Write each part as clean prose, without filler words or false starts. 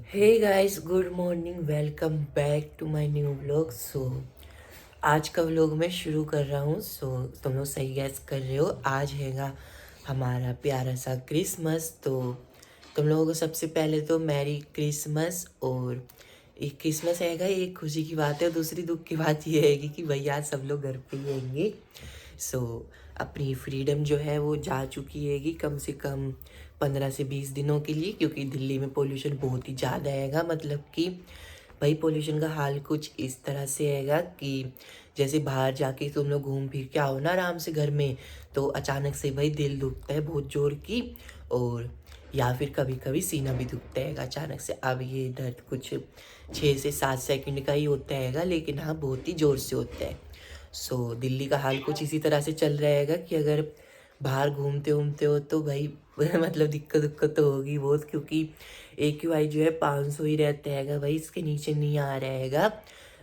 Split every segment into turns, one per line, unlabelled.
Hey guys, good morning. Welcome back to my new vlog. आज का vlog मैं शुरू कर रहा हूँ। तुम लोग सही गैस कर रहे हो, आज हैगा हमारा प्यारा सा क्रिसमस। तो तुम लोगों को सबसे पहले तो मैरी क्रिसमस। और एक क्रिसमस हैगा, एक खुशी की बात है, और दूसरी दुख की बात ये हैगी कि भैया सब लोग घर पे ही रहेंगे। सो अपनी फ्रीडम जो है वो जा चुकी हैगी कम से कम 15 से 20 दिनों के लिए, क्योंकि दिल्ली में पोल्यूशन बहुत ही ज़्यादा हैगा। मतलब कि भाई पोल्यूशन का हाल कुछ इस तरह से हैगा कि जैसे बाहर जाके तुम लोग घूम फिर के आओ ना आराम से घर में, तो अचानक से भाई दिल दुखता है बहुत जोर की। और या फिर कभी कभी सीना भी दुखता है अचानक से। अब ये दर्द कुछ 6 से 7 सेकंड का ही होता हैगा, लेकिन हाँ बहुत ही ज़ोर से होता है। दिल्ली का हाल कुछ इसी तरह से चल रहा हैगा कि अगर बाहर घूमते घूमते हो तो भाई मतलब दिक्कत दिक्कत तो होगी बहुत, क्योंकि AQI जो है 500 ही रहता हैगा भाई, इसके नीचे नहीं आ रहा हैगा।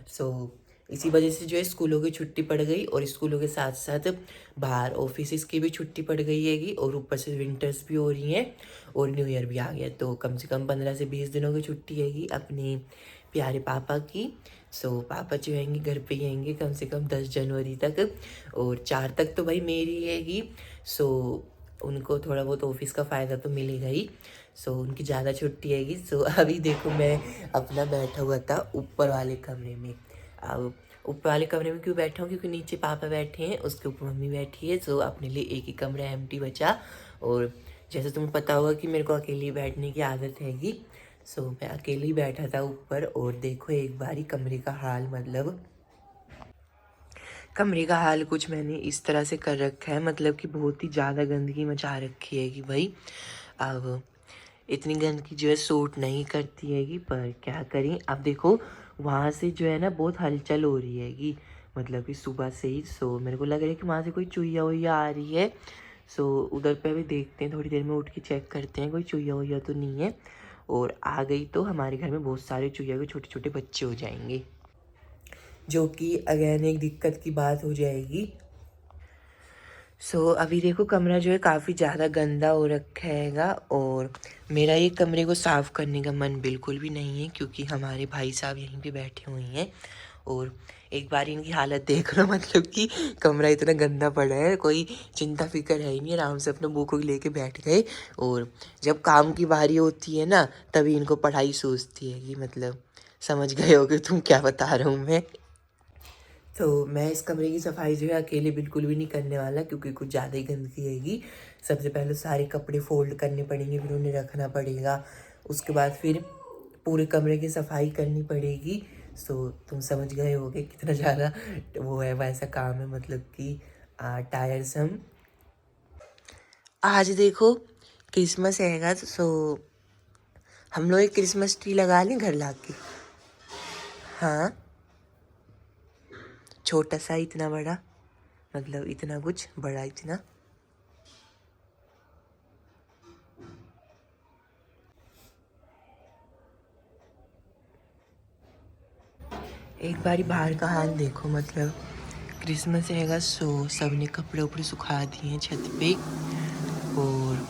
सो इसी वजह से जो है स्कूलों की छुट्टी पड़ गई, और स्कूलों के साथ साथ बाहर ऑफिस की भी छुट्टी पड़ गई हैगी, और ऊपर से विंटर्स भी हो रही हैं और न्यू ईयर भी आ गया। तो कम से कम 15 से 20 दिनों की छुट्टी हैगी अपने प्यारे पापा की। पापा जो रहेंगे घर पे ही रहेंगे कम से कम 10 जनवरी तक, और 4 तक तो भाई मेरी रहेगी। सो उनको थोड़ा बहुत ऑफिस का फ़ायदा तो मिलेगा ही। उनकी ज़्यादा छुट्टी हैगी। अभी देखो मैं अपना बैठा हुआ था ऊपर वाले कमरे में। अब ऊपर वाले कमरे में क्यों बैठा हूँ, क्योंकि नीचे पापा बैठे हैं, उसके ऊपर मम्मी बैठी है। अपने लिए एक ही कमरा एम्प्टी बचा। और जैसे तुम्हें पता होगा कि मेरे को अकेली बैठने की आदत हैगी। मैं अकेले ही बैठा था ऊपर, और देखो एक बारी कमरे का हाल, मतलब कमरे का हाल कुछ मैंने इस तरह से कर रखा है, मतलब कि बहुत ही ज़्यादा गंदगी मचा रखी है कि भाई अब इतनी गंदगी जो है सूट नहीं करती हैगी, पर क्या करें। अब देखो वहाँ से जो है ना बहुत हलचल हो रही हैगी, मतलब कि सुबह से ही। मेरे को लग रहा है कि वहाँ से कोई चुईया वुईया आ रही है। उधर पे भी देखते हैं, थोड़ी देर में उठ के चेक करते हैं कोई चुईया वुईया तो नहीं है। और आ गई तो हमारे घर में बहुत सारे चुईया के छोटे छोटे बच्चे हो जाएंगे, जो कि अगेन एक दिक्कत की बात हो जाएगी। अभी देखो कमरा जो है काफ़ी ज़्यादा गंदा हो रखा हैगा, और मेरा ये कमरे को साफ़ करने का मन बिल्कुल भी नहीं है, क्योंकि हमारे भाई साहब यहीं पे बैठे हुए हैं। और एक बार इनकी हालत देख लो, मतलब कि कमरा इतना गंदा पड़ा है, कोई चिंता फिक्र है ही नहीं, आराम से अपना बुक लेके बैठ गए। और जब काम की बारी होती है ना, तभी इनको पढ़ाई सूझती है कि मतलब समझ गए हो कि तुम क्या बता रहा हूँ मैं। मैं इस कमरे की सफाई जो है अकेले बिल्कुल भी नहीं करने वाला, क्योंकि कुछ ज़्यादा ही गंदगी रहेगी। सबसे पहले सारे कपड़े फोल्ड करने पड़ेंगे, फिर उन्हें रखना पड़ेगा। उसके बाद फिर पूरे कमरे की सफाई करनी पड़ेगी। तुम समझ गए होगे कितना ज़्यादा वो है, वैसा काम है, मतलब कि टायरसम। आज देखो क्रिसमस हैगा, हम लोग एक क्रिसमस ट्री लगा लें घर लाके। हाँ, छोटा सा इतना बड़ा, मतलब इतना कुछ बड़ा इतना। एक बारी बाहर का हाल देखो, मतलब क्रिसमस हैगा, सबने कपड़े उपड़े सुखा दिए हैं छत पे। और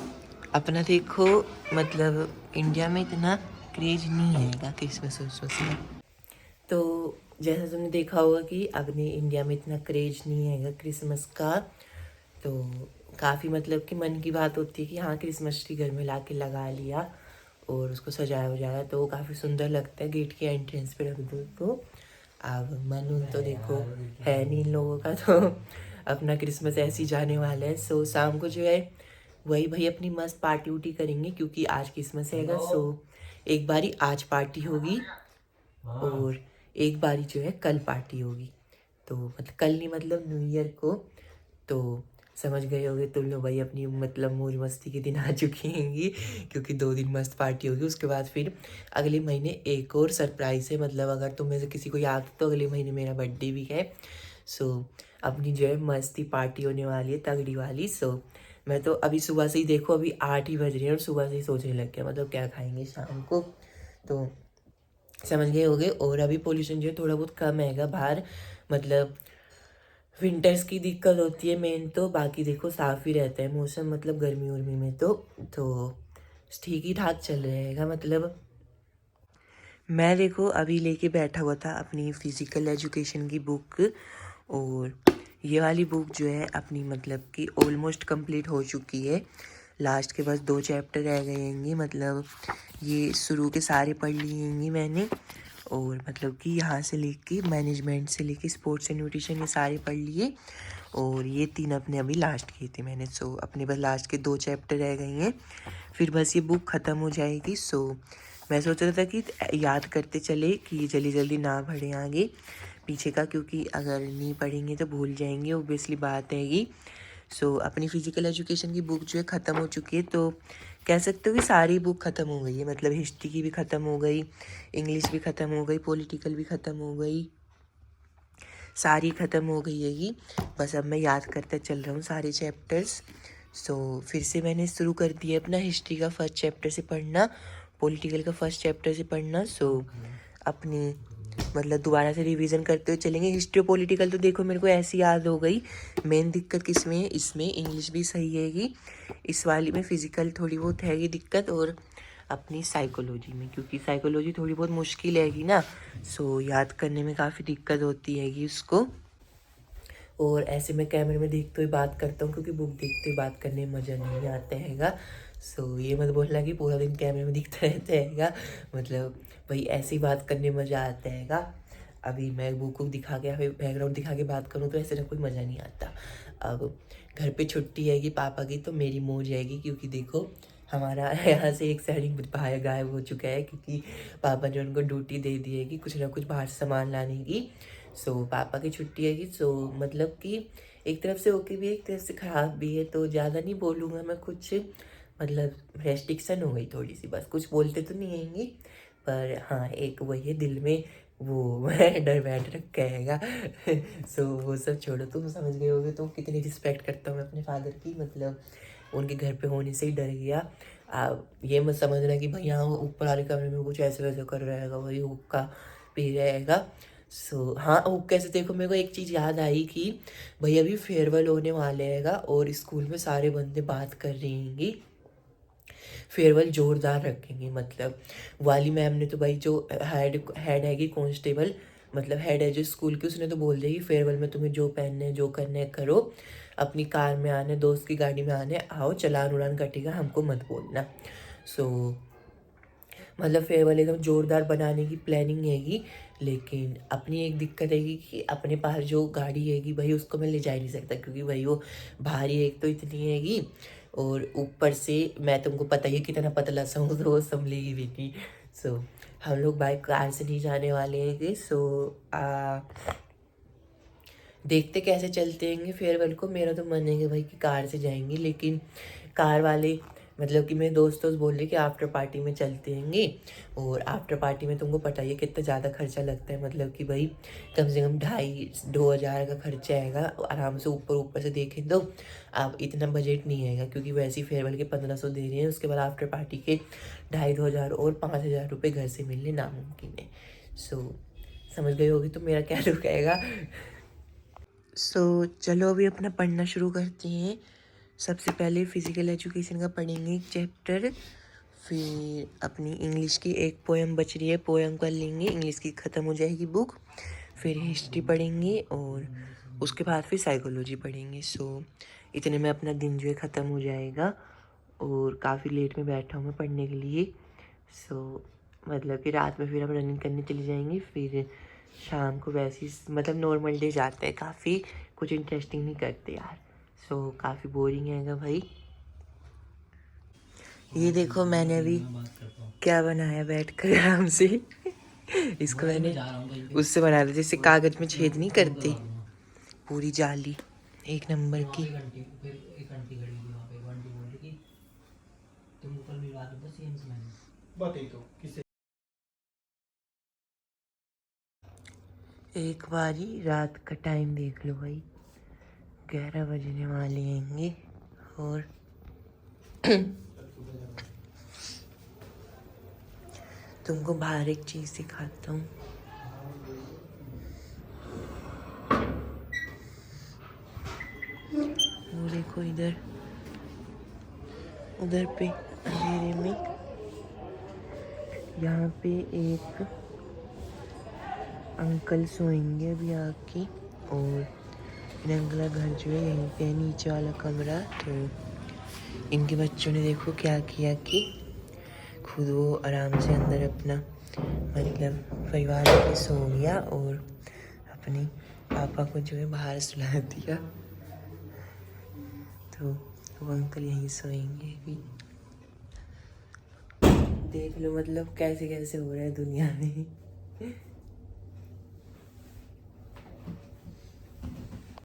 अपना देखो, मतलब इंडिया में इतना क्रेज नहीं हैगा क्रिसमस विसमस में। तो जैसा तुमने देखा होगा कि अपने इंडिया में इतना क्रेज नहीं हैगा क्रिसमस का। तो काफ़ी मतलब कि मन की बात होती है कि हाँ क्रिसमस ट्री घर में ला के लगा लिया और उसको सजाया वजाया, तो वो काफ़ी सुंदर लगता है। गेट के एंट्रेंस पे रख दो तो। अब मन उन तो देखो है नहीं इन लोगों का, तो अपना क्रिसमस ऐसे ही जाने वाला है। शाम को जो है वही भाई अपनी मस्त पार्टी उटी करेंगे, क्योंकि आज क्रिसमस हैगा। एक बारी आज पार्टी होगी, और एक बारी जो है कल पार्टी होगी। तो मतलब कल नहीं, मतलब न्यू ईयर को। तो समझ गए होगे तुम लोग भाई, अपनी मतलब मौज मस्ती के दिन आ चुकी हैंगी, क्योंकि 2 दिन मस्त पार्टी होगी। उसके बाद फिर अगले महीने एक और सरप्राइज़ है, मतलब अगर तुम में से किसी को याद हो तो अगले महीने मेरा बर्थडे भी है। अपनी जो है मस्ती पार्टी होने वाली है तगड़ी वाली। मैं तो अभी सुबह से ही देखो, अभी 8 ही बज रहे हैं और सुबह से ही सोचने लग गया मतलब क्या खाएंगे शाम को। तो समझ गए होगे। और अभी पोल्यूशन जो है थोड़ा बहुत कम हैगा बाहर, मतलब विंटर्स की दिक्कत होती है मेन, तो बाकी देखो साफ़ ही रहता है मौसम, मतलब गर्मी उर्मी में तो ठीक ही ठाक चल रहेगा। मतलब मैं देखो अभी लेके बैठा हुआ था अपनी फिज़िकल एजुकेशन की बुक, और ये वाली बुक जो है अपनी मतलब कि ऑलमोस्ट कंप्लीट हो चुकी है। लास्ट के बस 2 चैप्टर रह गए हैं, मतलब ये शुरू के सारे पढ़ लिए हैं मैंने, और मतलब कि यहाँ से लेके मैनेजमेंट से लेके स्पोर्ट्स एंड न्यूट्रिशन ये सारे पढ़ लिए, और ये 3 अपने अभी लास्ट किए थे मैंने। सो अपने बस लास्ट के 2 चैप्टर रह गए हैं, फिर बस ये बुक ख़त्म हो जाएगी। सो मैं सोच रहा था कि याद करते चले कि जल्दी जल्दी ना पढ़ें आगे पीछे का, क्योंकि अगर नहीं पढ़ेंगे तो भूल जाएंगे, ओब्वियसली बात है ये। सो अपनी फ़िज़िकल एजुकेशन की बुक जो है ख़त्म हो चुकी है, तो कह सकते हो कि सारी बुक ख़त्म हो गई है, मतलब हिस्ट्री की भी ख़त्म हो गई, इंग्लिश भी ख़त्म हो गई, पॉलिटिकल भी ख़त्म हो गई, सारी ख़त्म हो गई है ये। बस अब मैं याद करता चल रहा हूँ सारे चैप्टर्स। सो फिर से मैंने शुरू कर दिया अपना हिस्ट्री का फर्स्ट चैप्टर से पढ़ना, पॉलिटिकल का फर्स्ट चैप्टर से पढ़ना। सो अपनी मतलब दोबारा से रिवीजन करते हुए चलेंगे। हिस्ट्री और पॉलिटिकल तो देखो मेरे को ऐसी याद हो गई। मेन दिक्कत किस में है, इसमें इंग्लिश भी सही हैगी, इस वाली में फ़िज़िकल थोड़ी बहुत हैगी दिक्कत, और अपनी साइकोलॉजी में, क्योंकि साइकोलॉजी थोड़ी बहुत मुश्किल हैगी ना, सो याद करने में काफ़ी दिक्कत होती हैगी उसको। और ऐसे मैं कैमरे में देखते हुए बात करता हूँ, क्योंकि बुक देखते हुए बात करने में मज़ा नहीं आता हैगा। सो ये मत बोलना कि पूरा दिन कैमरे में दिखता रहता हैगा, मतलब भाई ऐसे ही बात करने में मज़ा आता हैगा। अभी मैं बुक को दिखा के फिर बैकग्राउंड दिखा के बात करूँ तो ऐसे ना कोई मज़ा नहीं आता। अब घर पे छुट्टी हैगी पापा की, तो मेरी मौज आएगी, क्योंकि देखो हमारा यहाँ से एक साइड बाहर गायब हो चुका है, क्योंकि पापा ने उनको ड्यूटी दे दी है कि कुछ ना कुछ बाहर से सामान लाने की। सो पापा की छुट्टी है कि सो मतलब कि एक तरफ से ओके भी है, एक तरफ से ख़राब भी है, तो ज़्यादा नहीं बोलूँगा मैं कुछ, मतलब रेस्ट्रिक्शन हो गई थोड़ी सी, बस कुछ बोलते तो नहीं आएंगे, पर हाँ एक वही है दिल में वो डर बैठ रखा हैगा। सो वो सब छोड़ो, तुम समझ गए होगे तो कितनी रिस्पेक्ट करता हूँ मैं अपने फादर की, मतलब उनके घर पे होने से ही डर गया। आप ये मत समझना कि भाई यहाँ ऊपर वाले कमरे में कुछ ऐसे वैसे कर रहेगा, वही हुक्का पी रहेगा। सो हाँ हुक्के से देखो मेरे को एक चीज़ याद आई कि भाई अभी फेयरवेल होने वाले हैगा, और स्कूल में सारे बंदे बात कर रही हैंगी, फेयरवेल जोरदार रखेंगे। मतलब वाली मैम ने तो भाई जो हेड हेड हैगी कांस्टेबल, मतलब हेड है जो स्कूल की, उसने तो बोल दिया कि फेयरवेल में तुम्हें जो पहनना है जो करना है करो, अपनी कार में आने, दोस्त की गाड़ी में आने, आओ चलान उड़ान कटेगा, हमको मत बोलना। सो मतलब फेयरवेल एकदम ज़ोरदार बनाने की प्लानिंग हैगी। लेकिन अपनी एक दिक्कत हैगी कि अपने पास जो गाड़ी हैगी भाई उसको मैं ले जा ही नहीं सकता, क्योंकि भाई वो भारी एक तो इतनी हैगी, और ऊपर से मैं तुमको पता ही है कितना पतला सा हूँ, तो वो संभलेगी भी नहीं। सो हम लोग बाइक कार से नहीं जाने वाले हैं। सो देखते कैसे चलते हैं फेयरवेल को। मेरा तो मन है कि भाई कि कार से जाएंगे, लेकिन कार वाले मतलब कि मेरे दोस्त बोल रहे कि आफ्टर पार्टी में चलते हैं, और आफ्टर पार्टी में तुमको पता ही है कितना ज़्यादा खर्चा लगता है, मतलब कि भाई कम से कम 2,500 का खर्चा आएगा आराम से। ऊपर ऊपर से देखें तो अब इतना बजट नहीं आएगा, क्योंकि वैसे ही फेयरवेल के 1500 दे रहे हैं, उसके बाद आफ्टर पार्टी के 2,500 और 5,000 रुपये घर से मिलने नामुमकिन है। सो समझ गए होगी तो मेरा क्या रुक आएगा। सो चलो अभी अपना पढ़ना शुरू करते हैं। सबसे पहले फ़िज़िकल एजुकेशन का पढ़ेंगे एक चैप्टर, फिर अपनी इंग्लिश की एक पोएम बच रही है, पोएम कर लेंगे, इंग्लिश की ख़त्म हो जाएगी बुक, फिर हिस्ट्री पढ़ेंगे, और उसके बाद फिर साइकोलॉजी पढ़ेंगे। सो इतने में अपना दिन जो है ख़त्म हो जाएगा, और काफ़ी लेट में बैठा हूँ मैं पढ़ने के लिए। सो मतलब कि रात में फिर हम रनिंग करने चले जाएंगे, फिर शाम को वैसे ही मतलब नॉर्मल डे जाते हैं, काफ़ी कुछ इंटरेस्टिंग नहीं करते यार। सो काफ़ी बोरिंग है भाई। ये देखो मैंने अभी क्या बनाया बैठ कर आराम से। इसको मैंने उससे बनाया था जैसे कागज़ में छेद नहीं करते, पूरी जाली एक नंबर की। एक बारी रात का टाइम देख लो भाई, 11 बजने वाले हैंगे, और तुमको बाहर एक चीज़ दिखाता हूँ। वो देखो इधर, उधर पे अंधेरे में यहाँ पे एक अंकल सोएंगे अभी आके, और इन अंकल का घर जो है यहीं पे है, नीचे वाला कमरा। तो इनके बच्चों ने देखो क्या किया कि खुद वो आराम से अंदर अपना मतलब परिवार में सो गया और अपने पापा को जो है बाहर सुला दिया। तो वो अंकल यहीं सोएंगे अभी। देख लो मतलब कैसे कैसे हो रहा है दुनिया में।